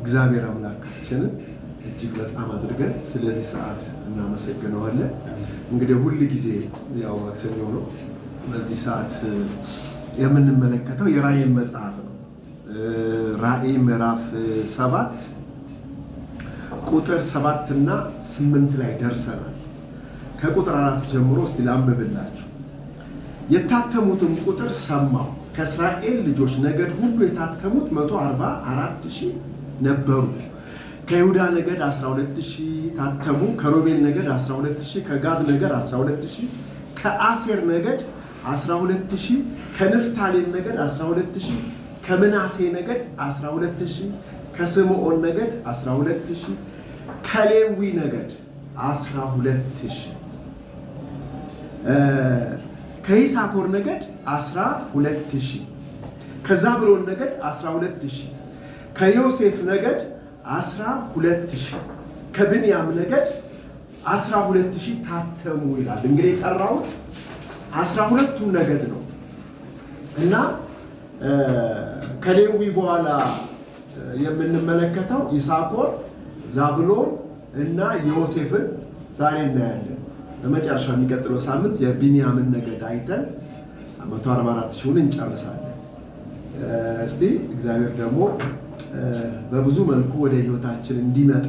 እግዚአብሔር አምላካችንን እጅግ በጣም አድርገን ስለዚህ ሰዓት እናመሰግነዋለን። እንግዲህ ሁሉ ጊዜ ያው ማክሰኞ ነው። በዚህ ሰዓት የምንመለከተው የራእይን መጽሐፍ ነው። ራእይ ምዕራፍ 7 ቁጥር 7 እና 8 ላይ ደርሰናል። ከቁጥር 4 ጀምሮ እስቲ ላንብብላችሁ። የታተሙትን ቁጥር ሰማሁ። ከእስራኤል ልጆች ነገድ ሁሉ የታተሙት 144,000 ነበሩ። ከይሁዳ ነገድ 12,000 ታተሙ። ከሮቤል ነገድ 12,000፣ ከጋድ ነገድ 12,000፣ ከአሴር ነገድ 12,000፣ ከንፍታሌም ነገድ 12,000፣ ከምናሴ ነገድ 12,000፣ ከስምዖን ነገድ 12,000፣ ከሌዊ ነገድ 12,000፣ ከይሳኮር ነገድ 12,000፣ ከዛብሎን ነገድ 12,000፣ ከዮሴፍ ነገድ 12,000፣ ከብንያም ነገድ 12,000 ታተሙ ይላል። እንግዲህ የጠራሁት 12ቱን ነገድ ነው እና ከሌዊ በኋላ የምንመለከተው ይሳኮር፣ ዛብሎን እና ዮሴፍን ዛሬ እናያለን። በመጨረሻ የሚቀጥለው ሳምንት የቢንያምን ነገድ አይተን 144,000ን እንጨርሳለን። እስቲ እግዚአብሔር ደግሞ በብዙ መልኩ ወደ ህይወታችን እንዲመጣ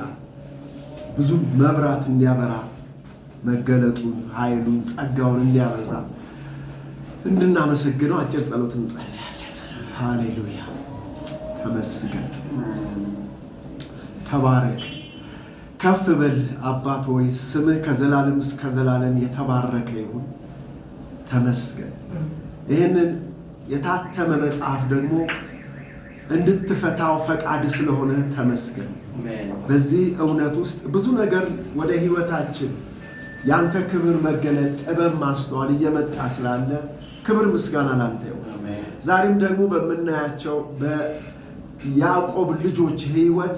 ብዙ መብራት እንዲያበራ መገለጡን፣ ኃይሉን፣ ጸጋውን እንዲያበዛ እንድናመሰግነው አጭር ጸሎት እንጸልያለን። ሃሌሉያ። ተመስገን፣ ተባረክ፣ ከፍ በል አባት ሆይ፣ ስምህ ከዘላለም እስከ ዘላለም የተባረከ ይሁን። ተመስገን። ይህንን የታተመ መጽሐፍ ደግሞ እንድትፈታው ፈቃድ ስለሆነ ተመስገን። በዚህ እውነት ውስጥ ብዙ ነገር ወደ ህይወታችን ያንተ ክብር መገለጥ፣ ጥበብ፣ ማስተዋል እየመጣ ስላለ ክብር ምስጋና ላንተ ይሁን። ዛሬም ደግሞ በምናያቸው በያዕቆብ ልጆች ህይወት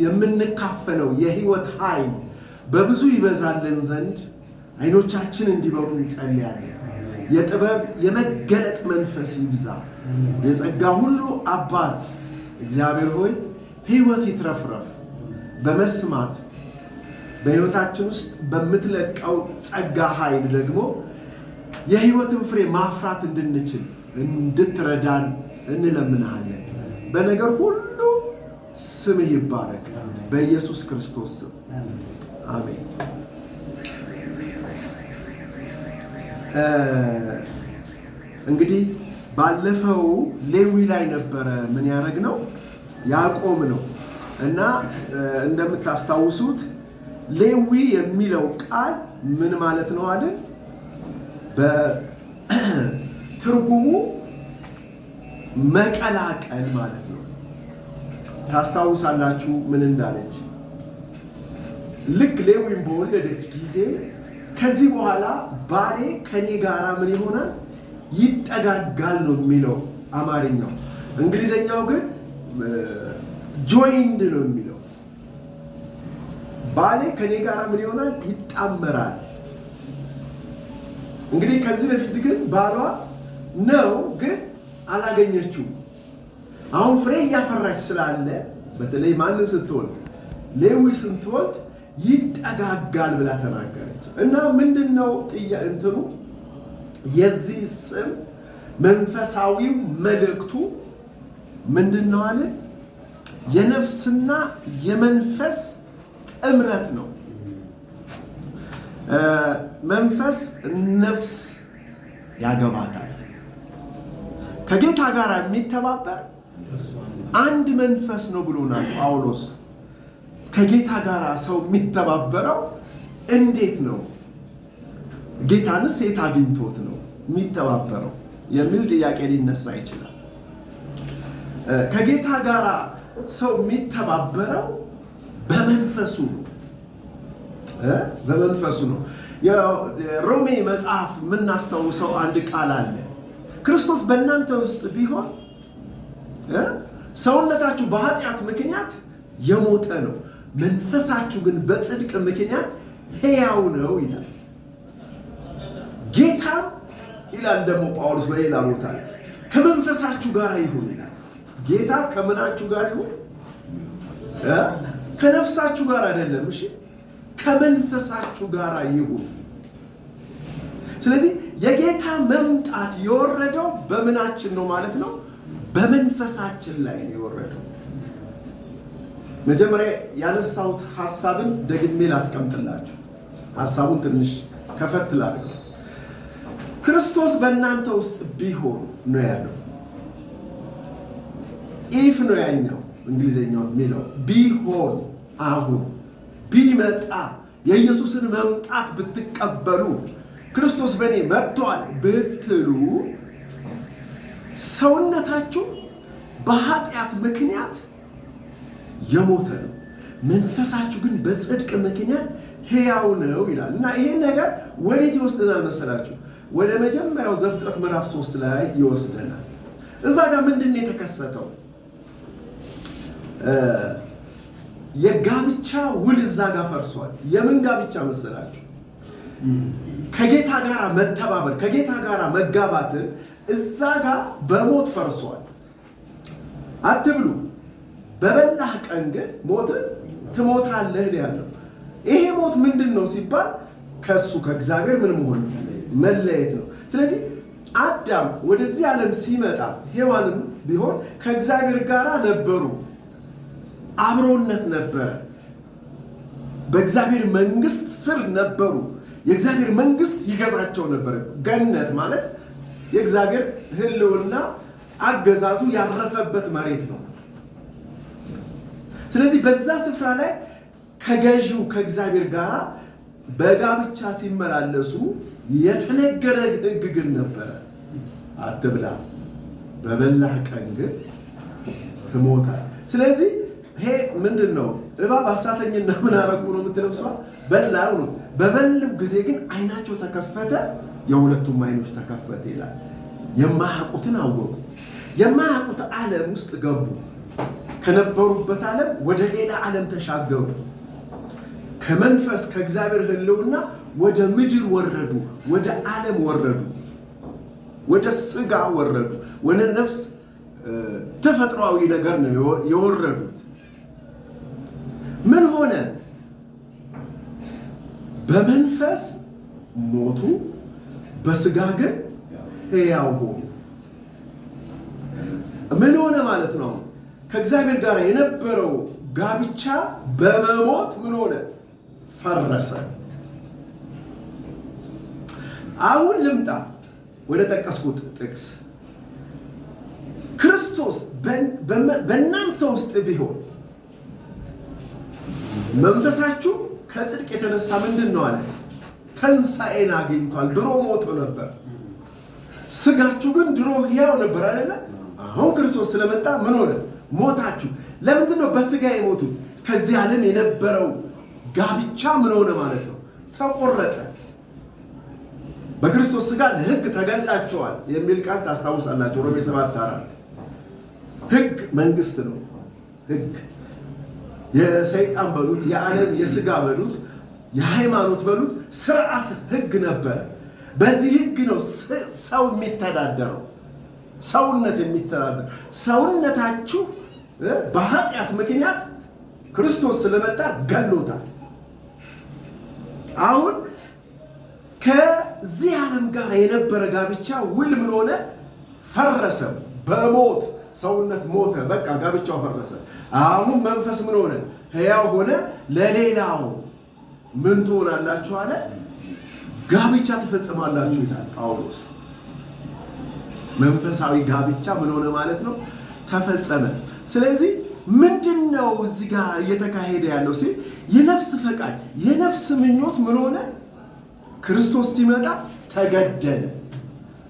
የምንካፈለው የህይወት ኃይል በብዙ ይበዛልን ዘንድ አይኖቻችን እንዲበሩ እንጸልያለን። የጥበብ የመገለጥ መንፈስ ይብዛ። የጸጋ ሁሉ አባት እግዚአብሔር ሆይ ህይወት ይትረፍረፍ። በመስማት በህይወታችን ውስጥ በምትለቀው ጸጋ ኃይል ደግሞ የህይወትን ፍሬ ማፍራት እንድንችል እንድትረዳን እንለምንሃለን። በነገር ሁሉ ስምህ ይባረክ፣ በኢየሱስ ክርስቶስ ስም አሜን። እንግዲህ ባለፈው ሌዊ ላይ ነበረ ምን ያደረግ ነው ያዕቆብ ነው እና እንደምታስታውሱት ሌዊ የሚለው ቃል ምን ማለት ነው አለን? በትርጉሙ መቀላቀል ማለት ነው። ታስታውሳላችሁ ምን እንዳለች? ልክ ሌዊን በወለደች ጊዜ ከዚህ በኋላ ባሌ ከኔ ጋራ ምን ይሆናል? ይጠጋጋል ነው የሚለው አማርኛው። እንግሊዘኛው ግን ጆይንድ ነው የሚለው። ባሌ ከኔ ጋራ ምን ይሆናል? ይጣመራል። እንግዲህ ከዚህ በፊት ግን ባሏ ነው ግን አላገኘችው። አሁን ፍሬ እያፈራች ስላለ በተለይ ማንን ስትወልድ? ሌዊ ስትወልድ ይጠጋጋል ብላ ተናገረች። እና ምንድነው እንትኑ የዚህ ስም መንፈሳዊው መልእክቱ ምንድነው አለ? የነፍስና የመንፈስ ጥምረት ነው። መንፈስ ነፍስ ያገባታል። ከጌታ ጋር የሚተባበር አንድ መንፈስ ነው ብሎናል ጳውሎስ። ከጌታ ጋር ሰው የሚተባበረው እንዴት ነው? ጌታንስ የት አግኝቶት ነው የሚተባበረው የሚል ጥያቄ ሊነሳ ይችላል። ከጌታ ጋር ሰው የሚተባበረው በመንፈሱ ነው። በመንፈሱ ነው። የሮሜ መጽሐፍ የምናስታውሰው አንድ ቃል አለ። ክርስቶስ በእናንተ ውስጥ ቢሆን ሰውነታችሁ በኃጢአት ምክንያት የሞተ ነው፣ መንፈሳችሁ ግን በጽድቅ ምክንያት ሕያው ነው ይላል። ጌታም ይላል ደግሞ ጳውሎስ በሌላ ቦታ ከመንፈሳችሁ ጋር ይሁን ይላል። ጌታ ከምናችሁ ጋር ይሁን? ከነፍሳችሁ ጋር አይደለም። እሺ ከመንፈሳችሁ ጋር ይሁን። ስለዚህ የጌታ መምጣት የወረደው በምናችን ነው ማለት ነው? በመንፈሳችን ላይ ነው የወረደው። መጀመሪያ ያነሳሁት ሐሳብን ደግሜ ላስቀምጥላችሁ። ሐሳቡን ትንሽ ከፈት ላድርገው። ክርስቶስ በእናንተ ውስጥ ቢሆን ነው ያለው። ኢፍ ነው ያኛው እንግሊዘኛው የሚለው ቢሆን፣ አሁን ቢመጣ፣ የኢየሱስን መምጣት ብትቀበሉ፣ ክርስቶስ በእኔ መጥቷል ብትሉ ሰውነታችሁ በኃጢአት ምክንያት የሞተ ነው፣ መንፈሳችሁ ግን በጽድቅ ምክንያት ሕያው ነው ይላል። እና ይሄን ነገር ወዴት ይወስደናል መሰላችሁ? ወደ መጀመሪያው ዘፍጥረት ምዕራፍ 3 ላይ ይወስደናል። እዛ ጋር ምንድን ነው የተከሰተው? የጋብቻ ውል እዛ ጋር ፈርሷል። የምን ጋብቻ መሰላችሁ? ከጌታ ጋር መተባበር፣ ከጌታ ጋር መጋባትን እዛ ጋር በሞት ፈርሷል። አትብሉ፣ በበላህ ቀን ግን ሞትን ትሞታለህ ያለው። ይሄ ሞት ምንድን ነው ሲባል ከሱ ከእግዚአብሔር ምን መሆን መለየት ነው። ስለዚህ አዳም ወደዚህ ዓለም ሲመጣ ሔዋንም ቢሆን ከእግዚአብሔር ጋር ነበሩ፣ አብሮነት ነበረ፣ በእግዚአብሔር መንግስት ስር ነበሩ። የእግዚአብሔር መንግስት ይገዛቸው ነበር። ገነት ማለት የእግዚአብሔር ሕልውና አገዛዙ ያረፈበት መሬት ነው። ስለዚህ በዛ ስፍራ ላይ ከገዢው ከእግዚአብሔር ጋር በጋብቻ ሲመላለሱ የተነገረ ሕግ ግን ነበረ። አትብላ፣ በበላህ ቀን ግን ትሞታለህ። ስለዚህ ይሄ ምንድን ነው? እባብ አሳተኝና ምን አረጉ ነው የምትለው እሷ? በላው ነው። በበሉ ጊዜ ግን አይናቸው ተከፈተ፣ የሁለቱም አይኖች ተከፈተ ይላል። የማያውቁትን አወቁ። የማያውቁት ዓለም ውስጥ ገቡ። ከነበሩበት ዓለም ወደ ሌላ ዓለም ተሻገሩ። ከመንፈስ ከእግዚአብሔር ሕልውና ወደ ምድር ወረዱ፣ ወደ ዓለም ወረዱ፣ ወደ ስጋ ወረዱ። ወደ ነፍስ ተፈጥሯዊ ነገር ነው የወረዱት። ምን ሆነ? በመንፈስ ሞቱ፣ በስጋ ግን ሕያው ሆኑ። ምን ሆነ ማለት ነው? ከእግዚአብሔር ጋር የነበረው ጋብቻ በመሞት ምን ሆነ? ፈረሰ። አሁን ልምጣ ወደ ጠቀስኩት ጥቅስ። ክርስቶስ በእናንተ ውስጥ ቢሆን መንፈሳችሁ ከጽድቅ የተነሳ ምንድን ነው አለ? ትንሣኤን አግኝቷል። ድሮ ሞቶ ነበር። ስጋችሁ ግን ድሮ ሕያው ነበር አይደለ? አሁን ክርስቶስ ስለመጣ ምን ሆነ? ሞታችሁ። ለምንድን ነው በስጋ የሞቱት? ከዚህ ዓለም የነበረው ጋብቻ ምን ሆነ ማለት ነው? ተቆረጠ። በክርስቶስ ስጋ ለሕግ ተገላችኋል የሚል ቃል ታስታውሳላችሁ። ሮሜ 7:4 ሕግ መንግስት ነው። ሕግ የሰይጣን በሉት፣ የዓለም የስጋ በሉት፣ የሃይማኖት በሉት፣ ስርዓት ሕግ ነበረ። በዚህ ሕግ ነው ሰው የሚተዳደረው፣ ሰውነት የሚተዳደር። ሰውነታችሁ በኃጢአት ምክንያት ክርስቶስ ስለመጣ ገሎታል። አሁን ከዚህ ዓለም ጋር የነበረ ጋብቻ ውል ምን ሆነ? ፈረሰ። በሞት ሰውነት ሞተ። በቃ ጋብቻው ፈረሰ። አሁን መንፈስ ምን ሆነ? ሕያው ሆነ። ለሌላው ምን ትሆናላችሁ አለ? ጋብቻ ትፈጽማላችሁ ይላል ጳውሎስ። መንፈሳዊ ጋብቻ ምን ሆነ ማለት ነው? ተፈጸመ። ስለዚህ ምንድነው እዚህ ጋር እየተካሄደ ያለው ሲል የነፍስ ፈቃድ፣ የነፍስ ምኞት ምን ሆነ? ክርስቶስ ሲመጣ ተገደለ።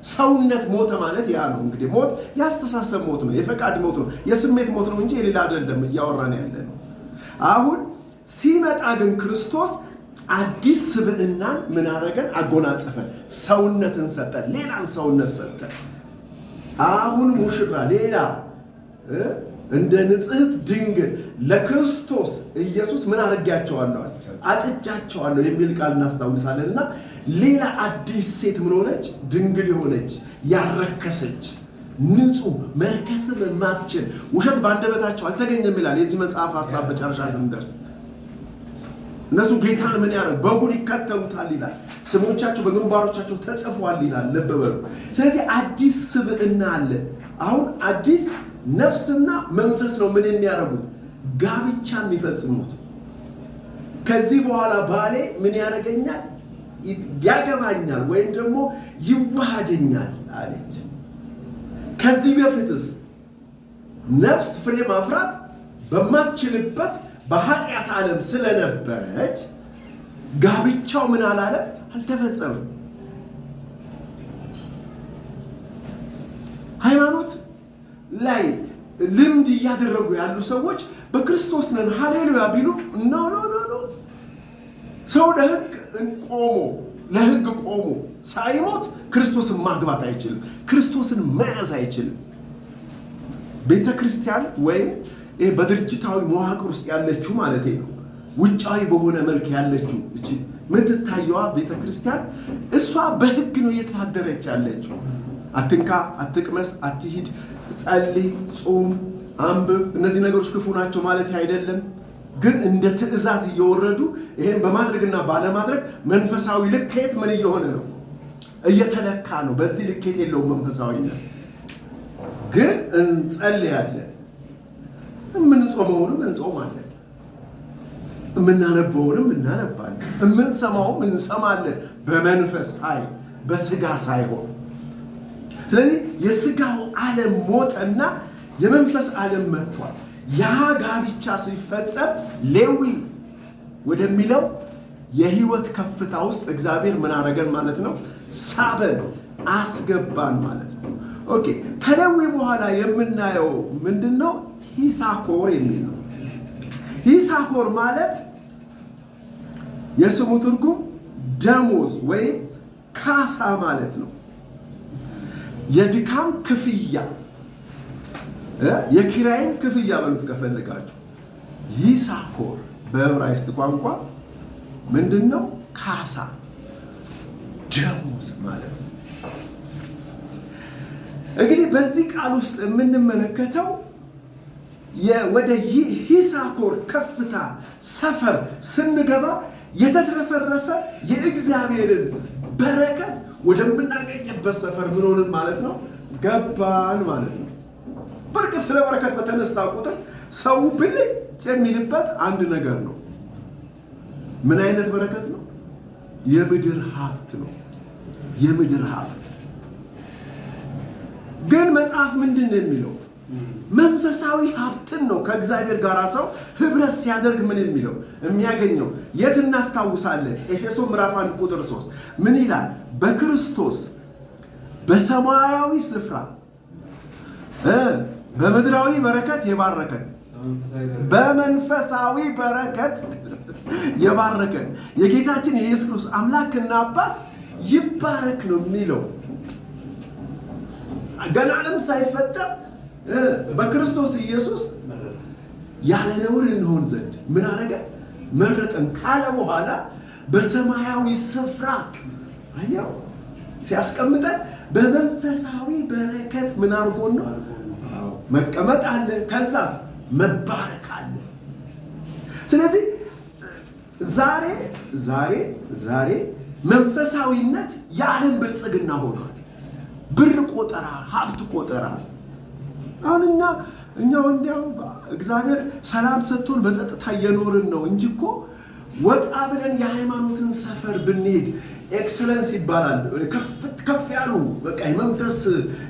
ሰውነት ሞተ ማለት ያ ነው። እንግዲህ ሞት ያስተሳሰብ ሞት ነው፣ የፈቃድ ሞት ነው፣ የስሜት ሞት ነው እንጂ የሌላ አይደለም እያወራን ያለ ነው። አሁን ሲመጣ ግን ክርስቶስ አዲስ ስብዕናን ምን አደረገን? አጎናጸፈን። ሰውነትን ሰጠን፣ ሌላን ሰውነት ሰጠን። አሁን ሙሽራ ሌላ እንደ ንጽሕት ድንግል ለክርስቶስ ኢየሱስ ምን አድርጌያቸዋለሁ? አጭቻቸዋለሁ የሚል ቃል እናስታውሳለን። እና ሌላ አዲስ ሴት ምን ሆነች? ድንግል የሆነች ያረከሰች ንጹህ መርከስም የማትችል ውሸት በአንደበታቸው አልተገኘም ይላል የዚህ መጽሐፍ ሐሳብ መጨረሻ ስንደርስ። እነሱ ጌታን ምን ያደርግ በጉን ይከተሉታል ይላል። ስሞቻቸው በግንባሮቻቸው ተጽፏል ይላል። ልብ በሉ። ስለዚህ አዲስ ስብዕና አለ። አሁን አዲስ ነፍስና መንፈስ ነው ምን የሚያደርጉት? ጋብቻን የሚፈጽሙት። ከዚህ በኋላ ባሌ ምን ያደርገኛል? ያገባኛል ወይም ደግሞ ይዋሃደኛል አለች። ከዚህ በፊትስ ነፍስ ፍሬ ማፍራት በማትችልበት በኃጢአት ዓለም ስለነበረች ጋብቻው ምን አላለም? አልተፈጸመም። ሃይማኖት ላይ ልምድ እያደረጉ ያሉ ሰዎች በክርስቶስ ነን ሃሌሉያ ቢሉ ኖ ኖ ኖ ኖ ሰው ለሕግ ቆሞ ሳይሞት ክርስቶስን ማግባት አይችልም። ክርስቶስን መያዝ አይችልም። ቤተ ክርስቲያን ወይም በድርጅታዊ መዋቅር ውስጥ ያለችው ማለት ነው፣ ውጫዊ በሆነ መልክ ያለችው እቺ የምትታየዋ ቤተ ክርስቲያን እሷ በሕግ ነው እየተዳደረች ያለችው። አትንካ፣ አትቅመስ፣ አትሂድ፣ ጸልይ፣ ጾም፣ አንብብ፣ እነዚህ ነገሮች ክፉ ናቸው ማለት አይደለም። ግን እንደ ትእዛዝ እየወረዱ ይሄን በማድረግና ባለማድረግ መንፈሳዊ ልኬት ምን እየሆነ ነው? እየተለካ ነው። በዚህ ልኬት የለውም መንፈሳዊነት። ግን እንጸልያለን፣ የምንጾመውንም እንጾማለን፣ የምናነበውንም እናነባለን፣ የምንሰማውም እንሰማለን። በመንፈስ ኃይል በስጋ ሳይሆን። ስለዚህ የስጋው ዓለም ሞተና የመንፈስ ዓለም መጥቷል። ያ ጋብቻ ሲፈጸም ሌዊ ወደሚለው የህይወት ከፍታ ውስጥ እግዚአብሔር ምን አደረገን ማለት ነው? ሳበን፣ አስገባን ማለት ነው። ኦኬ። ከሌዊ በኋላ የምናየው ምንድነው? ይሳኮር የሚል ነው። ይሳኮር ማለት የስሙ ትርጉም ደሞዝ ወይም ካሳ ማለት ነው። የድካም ክፍያ፣ የኪራይን ክፍያ በሉት ከፈለጋችሁ። ይሳኮር በዕብራይስጥ ቋንቋ ምንድነው? ካሳ፣ ደሞዝ ማለት ነው። እንግዲህ በዚህ ቃል ውስጥ የምንመለከተው ወደ ይሳኮር ከፍታ ሰፈር ስንገባ የተትረፈረፈ የእግዚአብሔርን በረከት ወደምናገኝበት ሰፈር ምን ሆንን ማለት ነው? ገባን ማለት ነው። በርግጥ ስለ በረከት በተነሳ ቁጥር ሰው ብልጭ የሚልበት አንድ ነገር ነው። ምን አይነት በረከት ነው? የምድር ሀብት ነው። የምድር ሀብት ግን መጽሐፍ ምንድን ነው የሚለው? መንፈሳዊ ሀብትን ነው። ከእግዚአብሔር ጋር ሰው ህብረት ሲያደርግ ምን የሚለው የሚያገኘው የት እናስታውሳለን? ኤፌሶን ምዕራፍ 1 ቁጥር 3 ምን ይላል? በክርስቶስ በሰማያዊ ስፍራ በምድራዊ በረከት የባረከን፣ በመንፈሳዊ በረከት የባረከን የጌታችን የኢየሱስ ክርስቶስ አምላክና አባት ይባረክ ነው የሚለው። ገና ዓለም ሳይፈጠር በክርስቶስ ኢየሱስ ያለ ነውር እንሆን ዘንድ ምን አደረገ? መረጠን ካለ በኋላ በሰማያዊ ስፍራ አያው ሲያስቀምጠን በመንፈሳዊ በረከት ምን አድርጎን ነው? መቀመጥ አለ። ከዛስ መባረክ አለ። ስለዚህ ዛሬ መንፈሳዊነት የዓለም ብልጽግና ሆኗል። ብር ቆጠራ፣ ሀብት ቆጠራ። አሁን እኛ እንዲያው እግዚአብሔር ሰላም ሰጥቶን በጸጥታ እየኖርን ነው እንጂ እኮ ወጣ ብለን የሃይማኖትን ሰፈር ብንሄድ ኤክሰለንስ ይባላል። ከፍ ያሉ በቃ የመንፈስ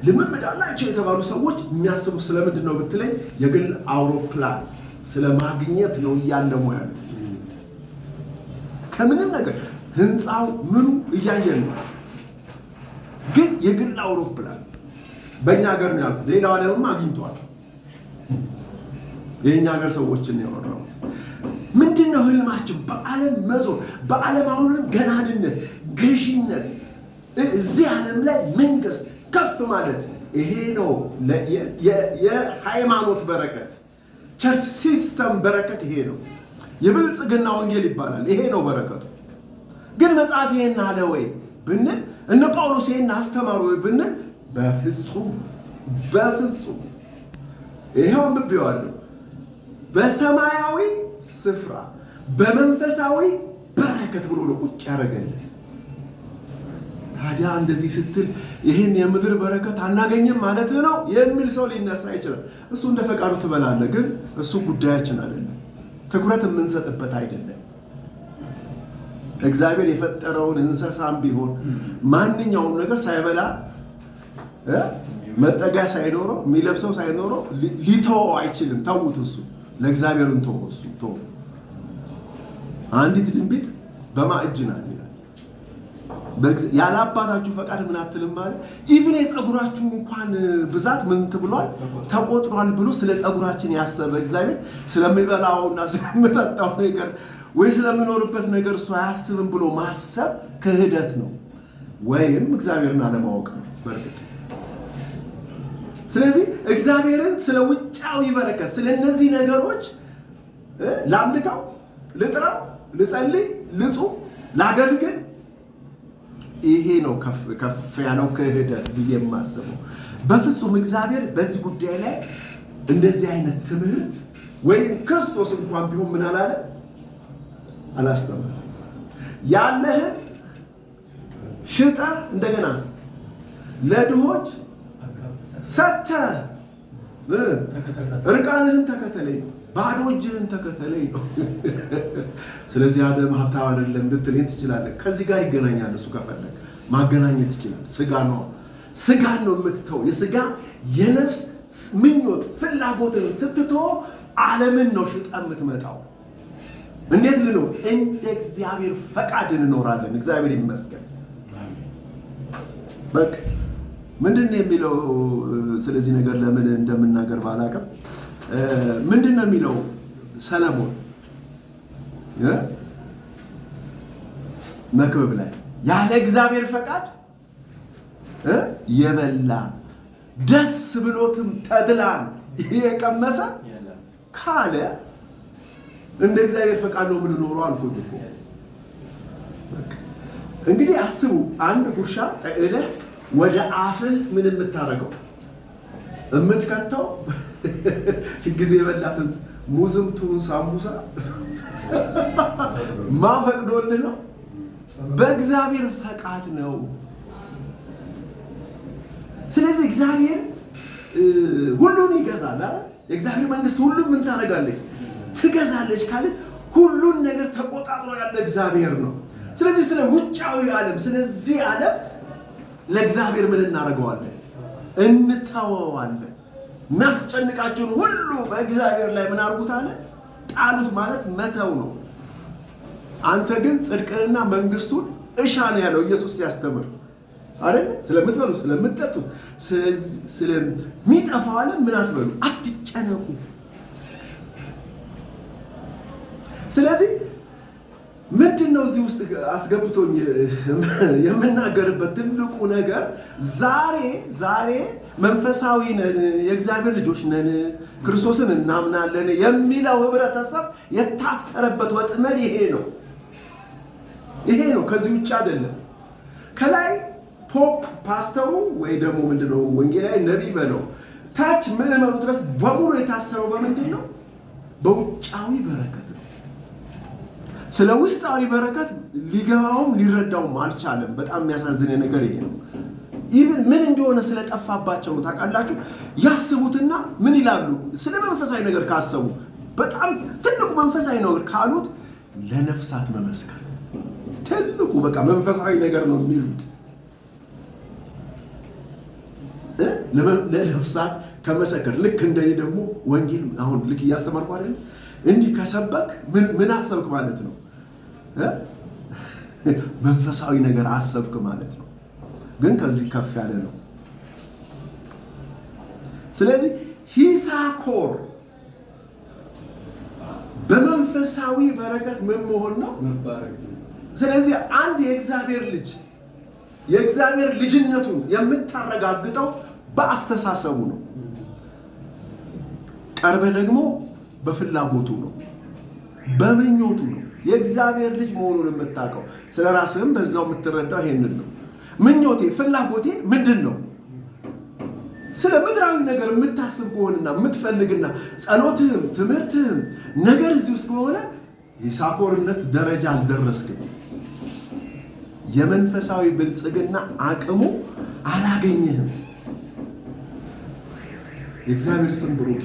ልምምድ አላቸው የተባሉ ሰዎች የሚያስቡ ስለምንድን ነው ብትለኝ የግል አውሮፕላን ስለማግኘት ነው እያለሙ ያሉት። ከምንም ነገር ህንፃው ምኑ እያየን ነው። ግን የግል አውሮፕላን በእኛ ሀገር ነው ያሉት። ሌላው ዓለምም አግኝቷል። የእኛ ሀገር ሰዎችን ነው ያወራው። ምንድነው ህልማችን? በዓለም መዞር፣ በዓለም አሁንም ገናንነት፣ ገዢነት፣ እዚህ ዓለም ላይ መንገስ፣ ከፍ ማለት ይሄ ነው የሃይማኖት በረከት። ቸርች ሲስተም በረከት ይሄ ነው። የብልጽግና ወንጌል ይባላል። ይሄ ነው በረከቱ። ግን መጽሐፍ ይሄን አለ ወይ ብንል፣ እነ ጳውሎስ ይሄን አስተማሩ ወይ ብንል፣ በፍጹም በፍጹም ይሄው አንብቤዋለሁ። በሰማያዊ ስፍራ በመንፈሳዊ በረከት ብሎ ነው ቁጭ ያደረገልን። ታዲያ እንደዚህ ስትል ይህን የምድር በረከት አናገኝም ማለት ነው የሚል ሰው ሊነሳ ይችላል። እሱ እንደ ፈቃዱ ትበላለህ፣ ግን እሱ ጉዳያችን አይደለም፣ ትኩረት የምንሰጥበት አይደለም። እግዚአብሔር የፈጠረውን እንስሳም ቢሆን ማንኛውም ነገር ሳይበላ መጠጊያ ሳይኖረው የሚለብሰው ሳይኖረው ሊተወው አይችልም። ተውት፣ እሱ ለእግዚአብሔር እንተወው። እሱ ተው። አንዲት ድንቢጥ በማዕጅ ናት ይላል። ያለ አባታችሁ ፈቃድ ምን አትልም ማለት ኢቭን የፀጉራችሁ እንኳን ብዛት ምን ትብሏል ተቆጥሯል ብሎ ስለ ፀጉራችን ያሰበ እግዚአብሔር ስለሚበላውና ስለምጠጣው ነገር ወይ ስለምኖርበት ነገር እሱ አያስብም ብሎ ማሰብ ክህደት ነው፣ ወይም እግዚአብሔርን አለማወቅ ነው በእርግጥ። ስለዚህ እግዚአብሔርን ስለ ውጫዊ በረከት ስለ እነዚህ ነገሮች ላምልከው፣ ልጥራው፣ ልጸልይ፣ ልጹም፣ ላገልግል፣ ይሄ ነው ከፍ ያለው ክህደት ብዬ የማስበው። በፍጹም እግዚአብሔር በዚህ ጉዳይ ላይ እንደዚህ አይነት ትምህርት ወይም ክርስቶስ እንኳን ቢሆን ምን አላለ አላስተማረም። ያለህን ሽጠህ እንደገና ለድሆች ሰጥተህ እርቃንህን ተከተለኝ፣ ባዶ እጅህን ተከተለኝ። ስለዚህ አደም ሀብታም አይደለም ልትለኝ ትችላለህ። ከዚህ ጋር ይገናኛል። እሱ ከፈለግ ማገናኘት ይችላል። ስጋን ነው የምትተው። የስጋ የነፍስ ምኞት ፍላጎትን ስትተው ዓለምን ነው ሽጠህ የምትመጣው። እንዴት ልኖር? እንደ እግዚአብሔር ፈቃድ እንኖራለን። እግዚአብሔር ይመስገን። በቃ ምንድን ነው የሚለው? ስለዚህ ነገር ለምን እንደምናገር ባላውቅም ምንድን ነው የሚለው ሰለሞን መክብብ ላይ ያለ እግዚአብሔር ፈቃድ የበላ ደስ ብሎትም ተድላን የቀመሰ ካለ እንደ እግዚአብሔር ፈቃድ ነው የምንኖረው አልኩት እኮ። እንግዲህ አስቡ፣ አንድ ጉርሻ ጠቅልለህ ወደ አፍህ ምን የምታደርገው የምትከተው ጊዜ የበላትን ሙዝምቱን ሳምቡሳ ማፈቅዶልህ ነው? በእግዚአብሔር ፈቃድ ነው። ስለዚህ እግዚአብሔር ሁሉን ይገዛል አይደል? የእግዚአብሔር መንግስት ሁሉን ምን ታደርጋለች? ትገዛለች ካለ ሁሉን ነገር ተቆጣጥሮ ያለ እግዚአብሔር ነው። ስለዚህ ስለ ውጫዊ ዓለም ስለዚህ ዓለም ለእግዚአብሔር ምን እናደርገዋለን? እንተወዋለን። የሚያስጨንቃችሁን ሁሉ በእግዚአብሔር ላይ ምን አድርጉት አለ? ጣሉት ማለት መተው ነው። አንተ ግን ጽድቅንና መንግስቱን እሻ ነው ያለው ኢየሱስ ሲያስተምር አይደል? ስለምትበሉ ስለምትጠጡ ስለሚጠፋው ዓለም ምን አትበሉ፣ አትጨነቁ። ስለዚህ ምንድነው እዚህ ውስጥ አስገብቶኝ የምናገርበት ትልቁ ነገር ዛሬ መንፈሳዊ ነን፣ የእግዚአብሔር ልጆች ነን፣ ክርስቶስን እናምናለን የሚለው ህብረተሰብ የታሰረበት ወጥመድ ይሄ ነው። ከዚህ ውጭ አይደለም። ከላይ ፖፕ ፓስተሩ ወይ ደግሞ ምንድነው ወንጌላዊ ነቢይ በለው ታች ምዕመኑ ድረስ በሙሉ የታሰረው በምንድን ነው? በውጫዊ በረከት ነው። ስለ ውስጣዊ በረከት ሊገባውም ሊረዳውም አልቻለም። በጣም የሚያሳዝን ነገር ይሄ ነው። ኢቭን ምን እንደሆነ ስለጠፋባቸው ነው። ታውቃላችሁ፣ ያስቡትና ምን ይላሉ? ስለ መንፈሳዊ ነገር ካሰቡ በጣም ትልቁ መንፈሳዊ ነገር ካሉት ለነፍሳት መመስከር ትልቁ በቃ መንፈሳዊ ነገር ነው የሚሉት። ለነፍሳት ከመሰከር ልክ እንደኔ ደግሞ ወንጌል አሁን ልክ እያስተማርኩ አይደል? እንዲህ ከሰበክ ምን አሰብክ ማለት ነው? መንፈሳዊ ነገር አሰብክ ማለት ነው። ግን ከዚህ ከፍ ያለ ነው። ስለዚህ ሂሳኮር በመንፈሳዊ በረከት ምን መሆን ነው? ስለዚህ አንድ የእግዚአብሔር ልጅነቱን የምታረጋግጠው በአስተሳሰቡ ነው። ቀርበ ደግሞ በፍላጎቱ ነው፣ በምኞቱ ነው። የእግዚአብሔር ልጅ መሆኑን የምታውቀው ስለ ራስህም በዛው የምትረዳው ይሄንን ነው። ምኞቴ ፍላጎቴ ምንድን ነው? ስለ ምድራዊ ነገር የምታስብ ከሆነና የምትፈልግና ጸሎትህም ትምህርትህም ነገር እዚህ ውስጥ ከሆነ የሳኮርነት ደረጃ አልደረስክም። የመንፈሳዊ ብልጽግና አቅሙ አላገኘህም። የእግዚአብሔር ስም ብሩክ።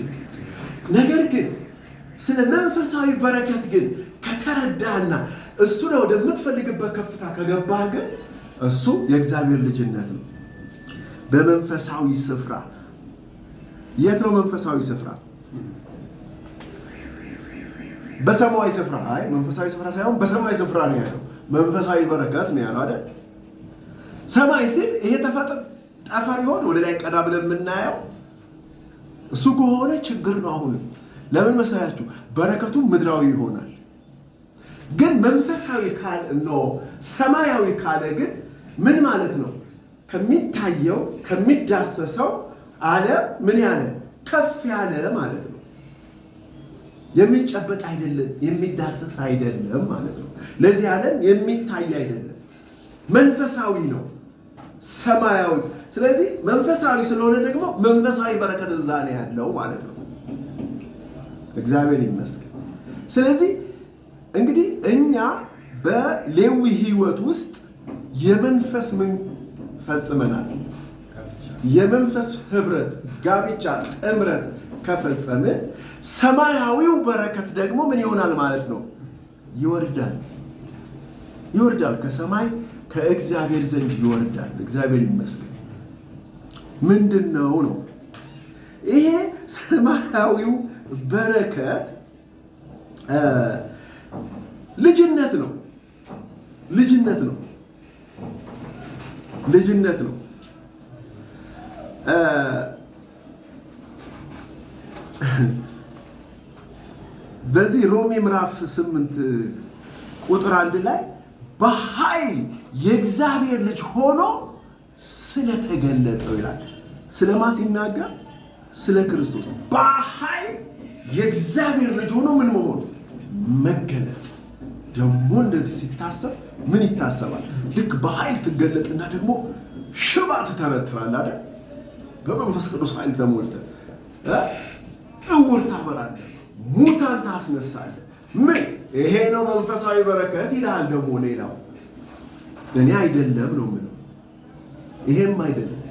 ነገር ግን ስለ መንፈሳዊ በረከት ግን ከተረዳህና እሱ ነው ወደምትፈልግበት ከፍታ ከገባህ ግን እሱ የእግዚአብሔር ልጅነት ነው። በመንፈሳዊ ስፍራ የት ነው መንፈሳዊ ስፍራ? በሰማያዊ ስፍራ። አይ መንፈሳዊ ስፍራ ሳይሆን በሰማያዊ ስፍራ ነው ያለው። መንፈሳዊ በረከት ነው ያለው አይደል? ሰማይ ሲል ይሄ ጠፈር ይሆን ወደ ላይ ቀዳ ብለን የምናየው እሱ ከሆነ ችግር ነው። አሁንም ለምን መሰላችሁ? በረከቱ ምድራዊ ይሆናል። ግን መንፈሳዊ ካል ነው ሰማያዊ ካለ ግን ምን ማለት ነው? ከሚታየው ከሚዳሰሰው ዓለም ምን ያለ ከፍ ያለ ማለት ነው። የሚጨበጥ አይደለም፣ የሚዳሰስ አይደለም ማለት ነው። ለዚህ ዓለም የሚታይ አይደለም፣ መንፈሳዊ ነው፣ ሰማያዊ። ስለዚህ መንፈሳዊ ስለሆነ ደግሞ መንፈሳዊ በረከት እዛ ነው ያለው ማለት ነው። እግዚአብሔር ይመስገን። ስለዚህ እንግዲህ እኛ በሌዊ ሕይወት ውስጥ የመንፈስ ምን ፈጽመናል? የመንፈስ ህብረት፣ ጋብቻ፣ ጥምረት ከፈጸምን ሰማያዊው በረከት ደግሞ ምን ይሆናል ማለት ነው? ይወርዳል። ከሰማይ ከእግዚአብሔር ዘንድ ይወርዳል። እግዚአብሔር ይመስገን። ምንድን ነው ይሄ ሰማያዊው በረከት? ልጅነት ነው። በዚህ ሮሜ ምዕራፍ 8 ቁጥር 1 ላይ በኃይል የእግዚአብሔር ልጅ ሆኖ ስለተገለጠው ይላል። ስለማን ሲናገር? ስለ ክርስቶስ። በኃይል የእግዚአብሔር ልጅ ሆኖ ምን መሆኑ? መገለጥ። ደግሞ እንደዚህ ሲታሰብ ምን ይታሰባል? ልክ በኃይል ትገለጥና ደግሞ ሽባ ትተረትራለህ አይደል? በመንፈስ ቅዱስ ኃይል ተሞልተህ እውር ታበራለህ፣ ሙታን ታስነሳለህ። ምን ይሄ ነው መንፈሳዊ በረከት ይልሃል። ደግሞ ሌላው እኔ አይደለም ነው የምለው፣ ይሄም አይደለም።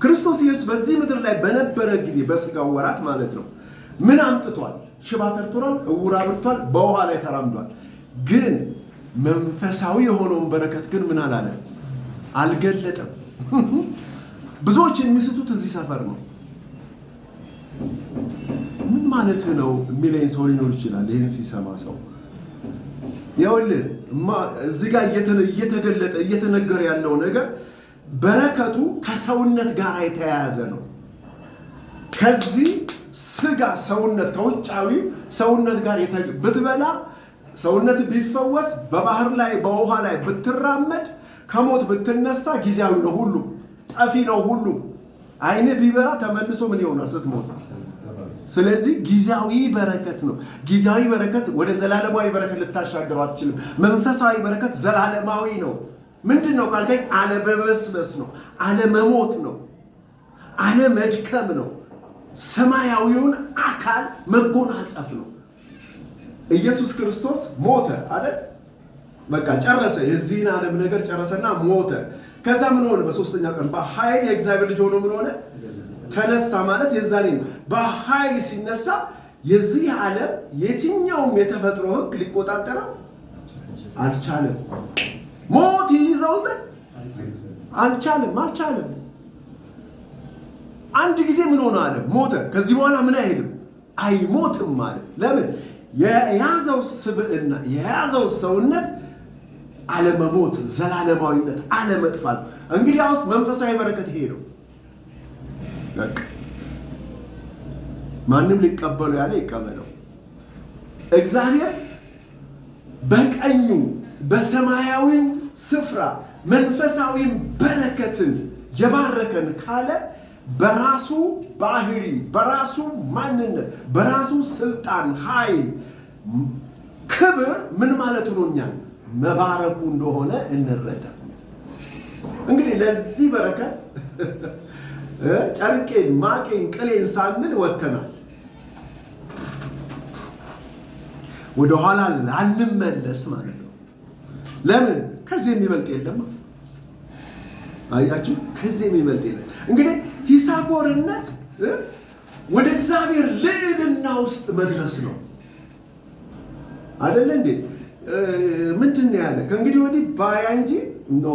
ክርስቶስ ኢየሱስ በዚህ ምድር ላይ በነበረ ጊዜ በስጋው ወራት ማለት ነው ምን አምጥቷል? ሽባ ተርትሯል፣ እውር አብርቷል፣ በውሃ ላይ ተራምዷል። ግን መንፈሳዊ የሆነውን በረከት ግን ምን አላለ? አልገለጠም። ብዙዎች የሚስቱት እዚህ ሰፈር ነው። ምን ማለት ነው የሚለኝ ሰው ሊኖር ይችላል። ይህን ሲሰማ ሰው ይኸውልህ እዚህ ጋር እየተገለጠ እየተነገረ ያለው ነገር በረከቱ ከሰውነት ጋር የተያያዘ ነው። ከዚህ ስጋ ሰውነት ከውጫዊ ሰውነት ጋር ብትበላ ሰውነት ቢፈወስ በባህር ላይ በውሃ ላይ ብትራመድ ከሞት ብትነሳ ጊዜያዊ ነው ሁሉ፣ ጠፊ ነው ሁሉ። ዓይንህ ቢበራ ተመልሶ ምን ይሆናል? ስትሞት። ስለዚህ ጊዜያዊ በረከት ነው። ጊዜያዊ በረከት ወደ ዘላለማዊ በረከት ልታሻገረው አትችልም። መንፈሳዊ በረከት ዘላለማዊ ነው። ምንድን ነው ካልከኝ አለመበስበስ ነው፣ አለመሞት ነው፣ አለመድከም ነው። ሰማያዊውን አካል መጎናጸፍ ነው። ኢየሱስ ክርስቶስ ሞተ አይደል? በቃ ጨረሰ። የዚህን ዓለም ነገር ጨረሰና ሞተ። ከዛ ምን ሆነ? በሶስተኛው ቀን በኃይል የእግዚአብሔር ልጅ ሆኖ ምን ሆነ? ተነሳ። ማለት የዛኔ ነው። በኃይል ሲነሳ የዚህ ዓለም የትኛውም የተፈጥሮ ሕግ ሊቆጣጠረው አልቻለም። ሞት ይይዘው ዘንድ አልቻለም። አንድ ጊዜ ምን ሆነ አለ? ሞተ። ከዚህ በኋላ ምን አይልም? አይሞትም ማለት ለምን? የያዘው ስብዕና የያዘው ሰውነት አለመሞት፣ ዘላለማዊነት፣ አለመጥፋት። እንግዲያውስ መንፈሳዊ በረከት ይሄ ነው። ማንም ሊቀበሉ ያለ ይቀበለው። እግዚአብሔር በቀኙ በሰማያዊው ስፍራ መንፈሳዊም በረከትን የባረከን ካለ በራሱ ባህሪ፣ በራሱ ማንነት፣ በራሱ ስልጣን፣ ኃይል፣ ክብር ምን ማለት ሆኖኛል? መባረኩ እንደሆነ እንረዳ። እንግዲህ ለዚህ በረከት ጨርቄን ማቄን ቅሌን ሳንል ወጥተናል። ወደኋላ ላንመለስ ማለት ነው። ለምን? ከዚህ የሚበልጥ የለም። አያችሁ፣ ከዚህ የሚበልጥ የለም። እንግዲህ ይሳኮርነት ወደ እግዚአብሔር ልዕልና ውስጥ መድረስ ነው አይደለ እንዴ? ምንድን ነው ያለ? ከእንግዲህ ወዲህ ባሪያ እንጂ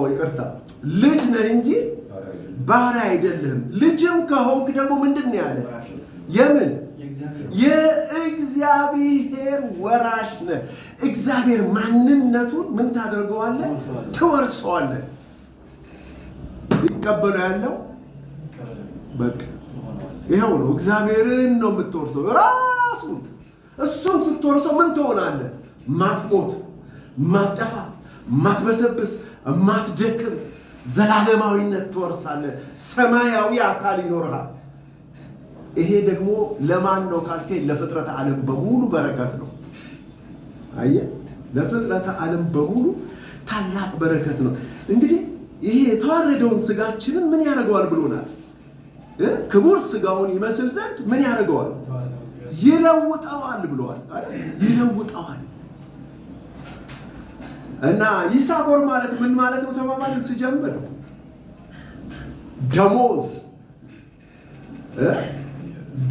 ይቅርታ ልጅ ነህ እንጂ ባሪያ አይደለህም። ልጅም ከሆንክ ደግሞ ምንድን ነው ያለ? የምን የእግዚአብሔር ወራሽ ነህ። እግዚአብሔር ማንነቱን ምን ታደርገዋለህ? ትወርሰዋለህ። ይቀበለው ያለው በቃ ይኸው ነው። እግዚአብሔርን ነው የምትወርሰው ራሱን። እሱን ስትወርሰው ምን ትሆናለህ? ማትሞት፣ ማትጠፋ፣ ማትበሰብስ፣ ማትደክም ዘላለማዊነት ትወርሳለህ። ሰማያዊ አካል ይኖርሃል። ይሄ ደግሞ ለማን ነው ካልከኝ፣ ለፍጥረተ ዓለም በሙሉ በረከት ነው። አየህ፣ ለፍጥረተ ዓለም በሙሉ ታላቅ በረከት ነው። እንግዲህ ይሄ የተዋረደውን ስጋችንን ምን ያደርገዋል ብሎናል? ክቡር ስጋውን ይመስል ዘንድ ምን ያደርገዋል? ይለውጠዋል ብለዋል። ይለውጠዋል። እና ይሳኮር ማለት ምን ማለት ነው ተባባልን ስጀምር? ደሞዝ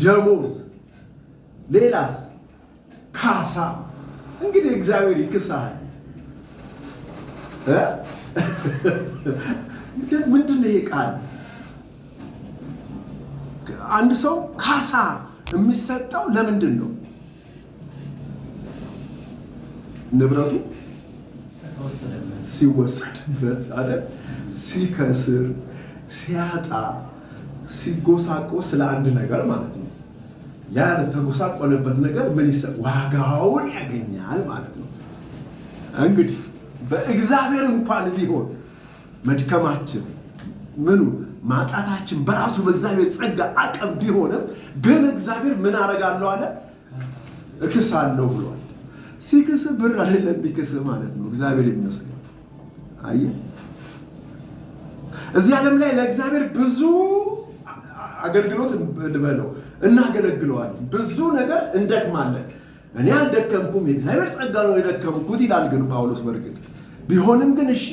ደሞዝ፣ ሌላስ ካሳ። እንግዲህ እግዚአብሔር ይክሳል። ምንድን ነው ይሄ ቃል? አንድ ሰው ካሳ የሚሰጠው ለምንድን ነው? ንብረቱ ሲወሰድበት አይደል? ሲከስር፣ ሲያጣ፣ ሲጎሳቆስ ስለ አንድ ነገር ማለት ነው። ያ ተጎሳቆለበት ነገር ምን ዋጋውን ያገኛል ማለት ነው። እንግዲህ በእግዚአብሔር እንኳን ቢሆን መድከማችን ምኑ ማጣታችን በራሱ በእግዚአብሔር ጸጋ አቅም ቢሆንም ግን እግዚአብሔር ምን አደርጋለሁ አለ? እክሳለሁ ብሏል። ሲክስ ብር አይደለም ቢክስ ማለት ነው። እግዚአብሔር ይመስገን። አየህ፣ እዚህ ዓለም ላይ ለእግዚአብሔር ብዙ አገልግሎት ልበለው እናገለግለዋለን። ብዙ ነገር እንደክማለን። እኔ አልደከምኩም፣ የእግዚአብሔር ጸጋ ነው የደከምኩት ይላል ግን ጳውሎስ። በእርግጥ ቢሆንም ግን እሺ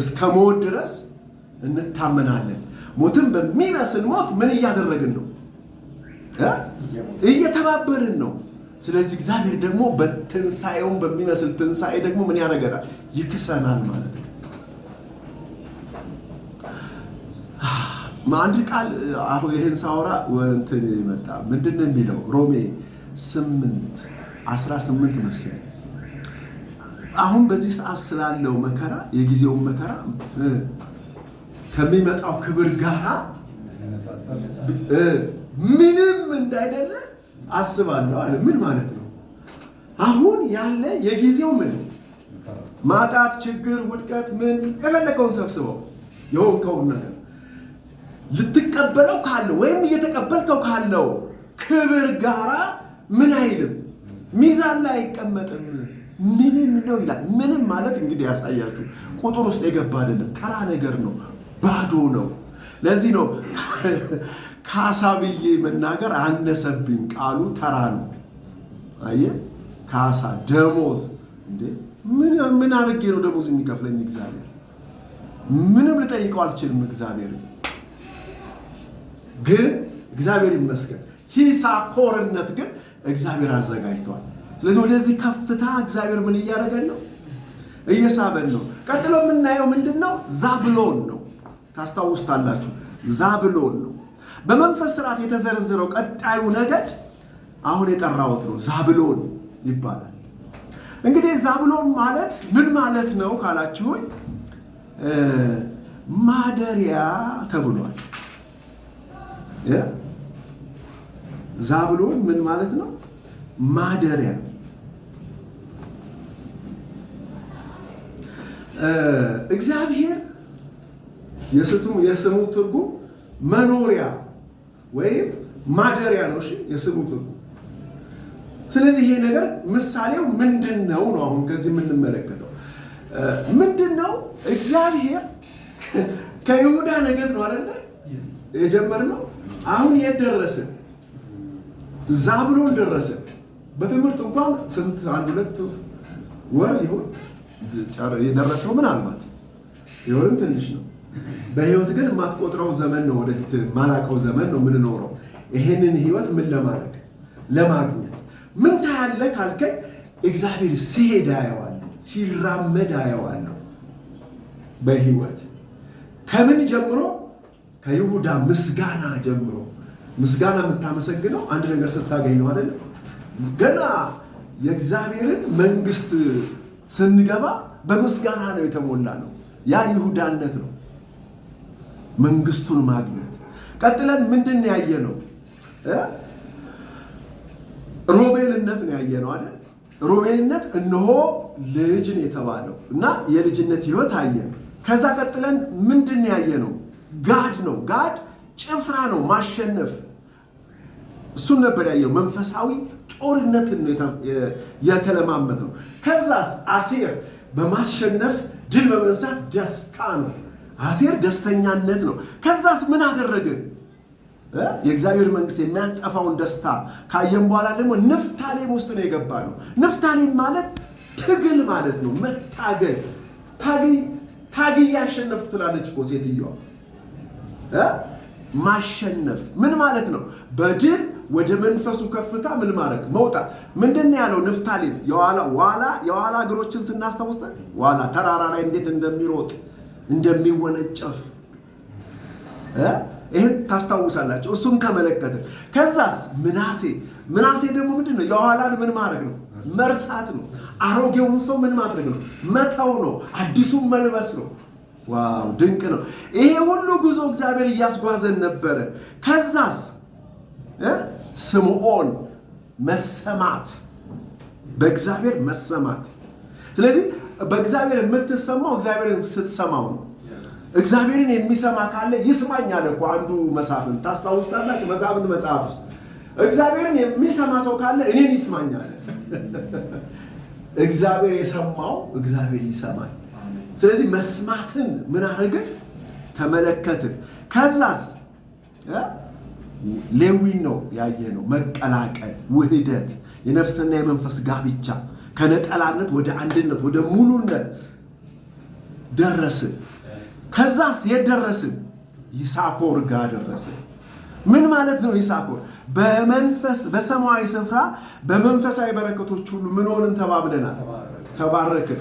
እስከ ሞት ድረስ እንታመናለን። ሞትን በሚመስል ሞት ምን እያደረግን ነው? እየተባበርን ነው። ስለዚህ እግዚአብሔር ደግሞ በትንሣኤውን በሚመስል ትንሣኤ ደግሞ ምን ያደርገናል? ይክሰናል ማለት ነው። አንድ ቃል አሁን ይሄን ሳወራ እንትን መጣ። ምንድን ነው የሚለው? ሮሜ 8:18 መሰለኝ። አሁን በዚህ ሰዓት ስላለው መከራ፣ የጊዜውን መከራ ከሚመጣው ክብር ጋር ምንም እንዳይደለ አስባለሁ አለ። ምን ማለት ነው? አሁን ያለ የጊዜው ምን ማጣት፣ ችግር፣ ውድቀት፣ ምን የፈለከውን ሰብስበው የሆንከውን ነገር ልትቀበለው ካለው ወይም እየተቀበልከው ካለው ክብር ጋራ ምን አይልም፣ ሚዛን ላይ አይቀመጥም። ምንም ነው ይላል። ምንም ማለት እንግዲህ ያሳያችሁ ቁጥር ውስጥ የገባ አይደለም፣ ተራ ነገር ነው፣ ባዶ ነው። ለዚህ ነው ካሳ ብዬ መናገር አነሰብኝ። ቃሉ ተራ ነው። አየህ፣ ካሳ፣ ደሞዝ። እንዴ ምን አድርጌ ነው ደሞዝ የሚከፍለኝ እግዚአብሔር? ምንም ልጠይቀው አልችልም እግዚአብሔር። ግን እግዚአብሔር ይመስገን ይሳኮርነት ግን እግዚአብሔር አዘጋጅቷል። ስለዚህ ወደዚህ ከፍታ እግዚአብሔር ምን እያደረገን ነው? እየሳበን ነው። ቀጥሎ የምናየው ምንድን ነው? ዛብሎን ነው። ታስታውስታላችሁ፣ ዛብሎን ነው። በመንፈስ ስርዓት የተዘረዘረው ቀጣዩ ነገድ አሁን የጠራሁት ነው። ዛብሎን ይባላል። እንግዲህ ዛብሎን ማለት ምን ማለት ነው ካላችሁኝ፣ ማደሪያ ተብሏል። ዛብሎን ምን ማለት ነው? ማደሪያ። እግዚአብሔር የስሙ ትርጉም መኖሪያ ወይም ማደሪያ ነው። እሺ፣ የስሙ ትርጉም። ስለዚህ ይሄ ነገር ምሳሌው ምንድን ነው ነው? አሁን ከዚህ የምንመለከተው ምንድን ነው? እግዚአብሔር ከይሁዳ ነገድ ነው አይደል የጀመርነው። አሁን የት ደረስን? ዛብሎን ደረስን። በትምህርት እንኳን ስንት 1-2 ወር ይሁን የደረሰው ምናልባት ይሁን ትንሽ ነው። በህይወት ግን የማትቆጥረው ዘመን ነው። ወደፊት ማላቀው ዘመን ነው የምንኖረው። ይሄንን ህይወት ምን ለማድረግ ለማግኘት ምን ታያለህ ካልከኝ እግዚአብሔር ሲሄድ አየዋለሁ፣ ሲራመድ አየዋለሁ። በህይወት ከምን ጀምሮ? ከይሁዳ ምስጋና ጀምሮ። ምስጋና የምታመሰግነው አንድ ነገር ስታገኝ ነው አይደል? ገና የእግዚአብሔርን መንግስት ስንገባ በምስጋና ነው የተሞላ ነው። ያ ይሁዳነት ነው፣ መንግስቱን ማግኘት። ቀጥለን ምንድን ነው ያየነው? ሮቤልነት ነው ያየነው አይደል? ሮቤልነት እነሆ ልጅ ነው የተባለው እና የልጅነት ህይወት አየን። ከዛ ቀጥለን ምንድን ነው ያየነው? ጋድ ነው። ጋድ ጭፍራ ነው፣ ማሸነፍ። እሱን ነበር ያየው። መንፈሳዊ ጦርነትን የተለማመድ ነው። ከዛስ አሴር በማሸነፍ ድል በመንሳት ደስታ ነው። አሴር ደስተኛነት ነው። ከዛስ ምን አደረገ? የእግዚአብሔር መንግስት የሚያስጠፋውን ደስታ ካየን በኋላ ደግሞ ንፍታሌም ውስጥ ነው የገባ ነው። ንፍታሌም ማለት ትግል ማለት ነው፣ መታገል። ታግዬ ያሸነፍኩ ትላለች እኮ ሴትዮዋ። ማሸነፍ ምን ማለት ነው? በድል ወደ መንፈሱ ከፍታ ምን ማድረግ መውጣት። ምንድን ነው ያለው ንፍታሌም? የኋላ እግሮችን ስናስታውስ ዋላ ተራራ ላይ እንዴት እንደሚሮጥ እንደሚወነጨፍ ይህን ታስታውሳላችሁ። እሱም ተመለከትን። ከዛስ ምናሴ ደግሞ ምንድን ነው? የኋላን ምን ማድረግ ነው? መርሳት ነው። አሮጌውን ሰው ምን ማድረግ ነው? መተው ነው። አዲሱን መልበስ ነው። ዋው ድንቅ ነው። ይሄ ሁሉ ጉዞ እግዚአብሔር እያስጓዘን ነበረ። ከዛስ ስምዖን መሰማት፣ በእግዚአብሔር መሰማት። ስለዚህ በእግዚአብሔር የምትሰማው እግዚአብሔርን ስትሰማው ነው። እግዚአብሔርን የሚሰማ ካለ ይስማኝ አለ እኮ አንዱ መሳፍንት። ታስታውሳላችሁ? መሳፍንት መጽሐፍ ውስጥ እግዚአብሔርን የሚሰማ ሰው ካለ እኔን ይስማኝ አለ። እግዚአብሔር የሰማው እግዚአብሔር ይሰማል። ስለዚህ መስማትን ምን አደረግን? ተመለከትን። ከዛስ ሌዊን ነው ያየነው። መቀላቀል፣ ውህደት፣ የነፍስና የመንፈስ ጋብቻ፣ ከነጠላነት ወደ አንድነት ወደ ሙሉነት ደረስን። ከዛስ የት ደረስን? ይሳኮር ጋር ደረስን። ምን ማለት ነው ይሳኮር? በመንፈስ በሰማያዊ ስፍራ በመንፈሳዊ በረከቶች ሁሉ ምን ሆንን ተባብለናል፣ ተባረክን።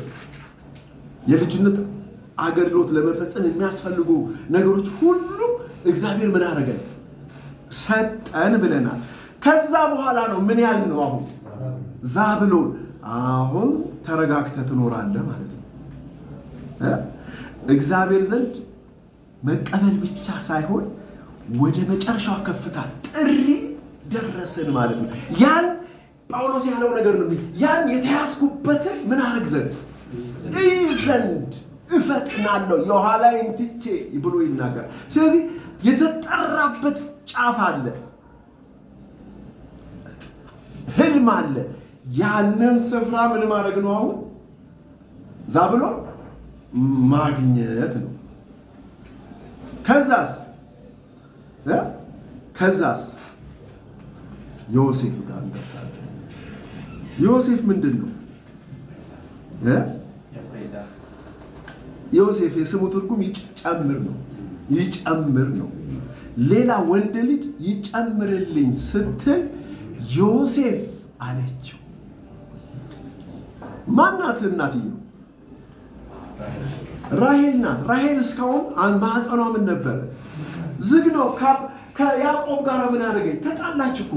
የልጅነት አገልግሎት ለመፈጸም የሚያስፈልጉ ነገሮች ሁሉ እግዚአብሔር ምን አደረገን? ሰጠን ብለናል። ከዛ በኋላ ነው ምን ያህል ነው አሁን ዛብሎን። አሁን ተረጋግተህ ትኖራለህ ማለት ነው። እግዚአብሔር ዘንድ መቀበል ብቻ ሳይሆን ወደ መጨረሻው ከፍታ ጥሪ ደረስን ማለት ነው። ያን ጳውሎስ ያለው ነገር ነው። ያን የተያዝኩበትን ምን አደርግ ዘንድ እፈጥናለሁ የኋላዬን ትቼ ብሎ ይናገራል። ስለዚህ የተጠራበት ጫፍ አለ፣ ህልም አለ። ያንን ስፍራ ምን ማድረግ ነው? አሁን ዛብሎን ማግኘት ነው። ከዛስ ዮሴፍ ጋር እንደርሳለን። ዮሴፍ ምንድን ነው? ዮሴፍ የስሙ ትርጉም ይጨምር ነው። ይጨምር ነው። ሌላ ወንድ ልጅ ይጨምርልኝ ስትል ዮሴፍ አለችው። ማናት እናትየው? ራሄል ናት። ራሄል እስካሁን ማህፀኗ ምን ነበረ? ዝግ ነው። ከያዕቆብ ጋር ምን አደረገኝ? ተጣላች እኮ።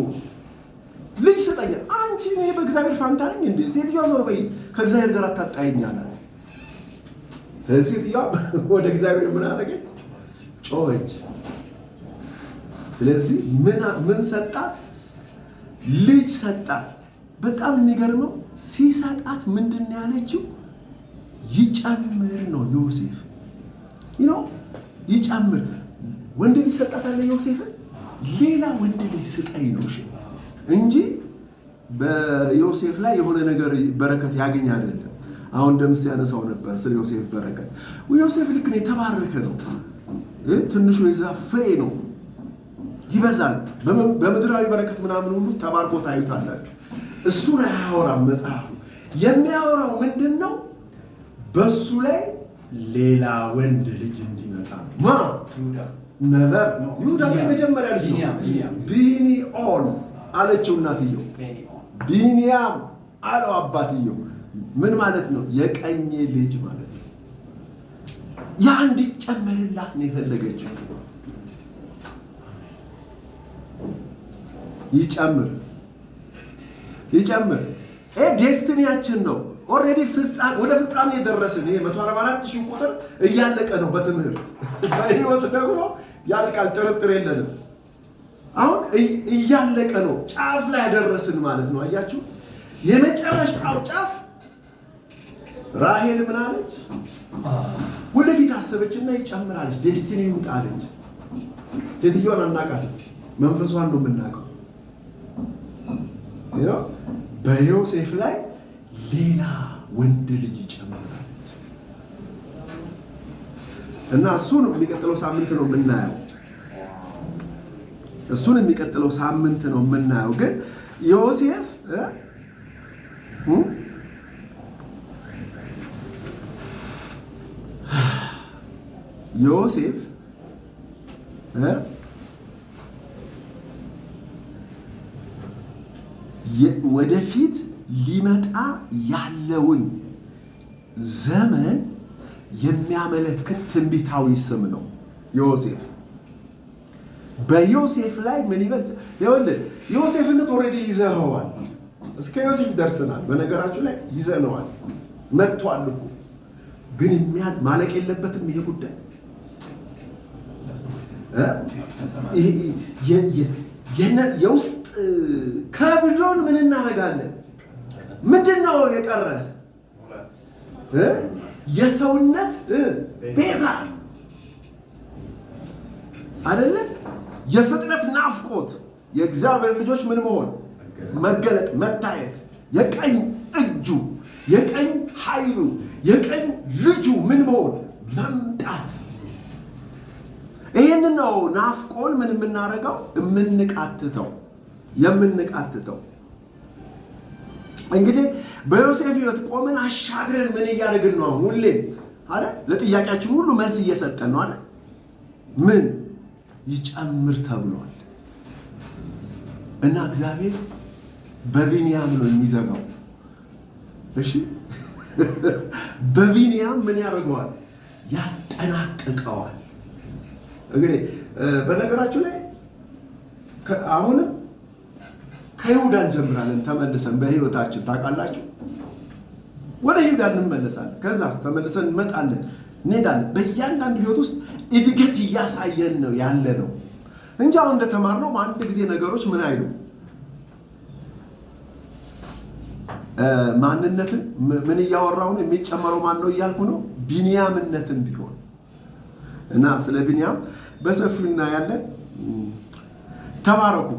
ልጅ ስጠኝ። አንቺ እኔ በእግዚአብሔር ፋንታ ነኝ እንዴ? ሴትዮዋ ዞር በይ፣ ከእግዚአብሔር ጋር አታጣይኛል። ስለዚህ ሴትዮዋ ወደ እግዚአብሔር ምን አደረገች? ጮኸች። ስለዚህ ምን ሰጣት? ልጅ ሰጣት። በጣም የሚገርመው ሲሰጣት ምንድን ነው ያለችው? ይጨምር ነው ዮሴፍ ይጨምር። ወንድ ልጅ ሰጣታለ ዮሴፍን። ሌላ ወንድ ልጅ ስጠኝ ነው እንጂ በዮሴፍ ላይ የሆነ ነገር በረከት ያገኝ አይደለም። አሁን ደምስ ያነሳው ነበር ስለ ዮሴፍ በረከት። ዮሴፍ ልክ ነው የተባረከ ነው። ትንሹ የዛፍ ፍሬ ነው፣ ይበዛል። በምድራዊ በረከት ምናምን ሁሉ ተባርኮ ታዩታላችሁ። እሱን አያወራም መጽሐፉ። የሚያወራው ምንድን ነው? በሱ ላይ ሌላ ወንድ ልጅ እንዲመጣ ነው። ማ ነበር ይሁዳ የመጀመሪያ ልጅ ነው። ቢኒኦን አለችው እናትየው። ቢንያም አለው አባትየው። ምን ማለት ነው? የቀኝ ልጅ ማለት ነው። ያ እንዲጨመርላት ነው የፈለገችው። ይጨምር። ዴስቲኒያችን ነው። ኦልሬዲ ወደ ፍጻሜ የደረስን። ይሄ 144,000 ቁጥር እያለቀ ነው በትምህርት በህይወት ደግሞ ያልቃል፣ ጥርጥር የለንም። አሁን እያለቀ ነው፣ ጫፍ ላይ ያደረስን ማለት ነው። አያችሁ፣ የመጨረሻው ጫፍ። ራሄል ምን አለች? ወደፊት አሰበችና ይጨምራለች፣ ዴስቲኒ ይምጣለች። ሴትዮዋን አናውቃትም፣ መንፈሷን ነው የምናውቀው። በዮሴፍ ላይ ሌላ ወንድ ልጅ ይጨምራለች እና እሱን የሚቀጥለው ሳምንት ነው የምናየው። ግን ዮሴፍ ወደፊት ሊመጣ ያለውን ዘመን የሚያመለክት ትንቢታዊ ስም ነው ዮሴፍ። በዮሴፍ ላይ ምን ይበልጥ? ይኸውልህ ዮሴፍነት ኦልሬዲ ይዘኸዋል። እስከ ዮሴፍ ደርሰናል። በነገራችሁ ላይ ይዘነዋል፣ መጥቷል እኮ። ግን ማለቅ የለበትም ይሄ ጉዳይ። የውስጥ ከብዶን ምን እናደርጋለን? ምንድን ነው የቀረ? የሰውነት ቤዛ አይደለ? የፍጥነት ናፍቆት፣ የእግዚአብሔር ልጆች ምን መሆን፣ መገለጥ፣ መታየት፣ የቀኝ እጁ፣ የቀኝ ኃይሉ፣ የቀኝ ልጁ ምን መሆን፣ መምጣት። ይህን ነው ናፍቆን ምን የምናደርገው፣ የምንቃትተው። እንግዲህ በዮሴፍ ሕይወት ቆመን አሻግረን ምን እያደረግን ነው? ሁሌም አይደል ለጥያቄያችን ሁሉ መልስ እየሰጠን ነው አይደል? ምን ይጨምር ተብሏል እና እግዚአብሔር በቢንያም ነው የሚዘጋው። እሺ በቢንያም ምን ያደርገዋል? ያጠናቅቀዋል። እንግዲህ በነገራችሁ ላይ አሁንም ከይሁዳ እንጀምራለን። ተመልሰን በህይወታችን ታውቃላችሁ፣ ወደ ይሁዳ እንመለሳለን። ከዛስ ተመልሰን እንሄዳለን። በእያንዳንዱ ህይወት ውስጥ እድገት እያሳየን ነው ያለ ነው እንጂ አሁን እንደተማርነው በአንድ ጊዜ ነገሮች ምን አይሉ። ማንነትን ምን እያወራሁ ነው? የሚጨመረው ማን ነው እያልኩ ነው? ቢንያምነትን ቢሆን እና ስለ ቢንያም በሰፊው እናያለን። ተባረኩ።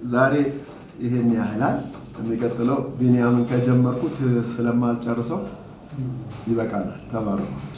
ዛሬ ይሄን ያህላል። የሚቀጥለው ቢንያምን ከጀመርኩት ስለማልጨርሰው ይበቃናል። ተባረኩ።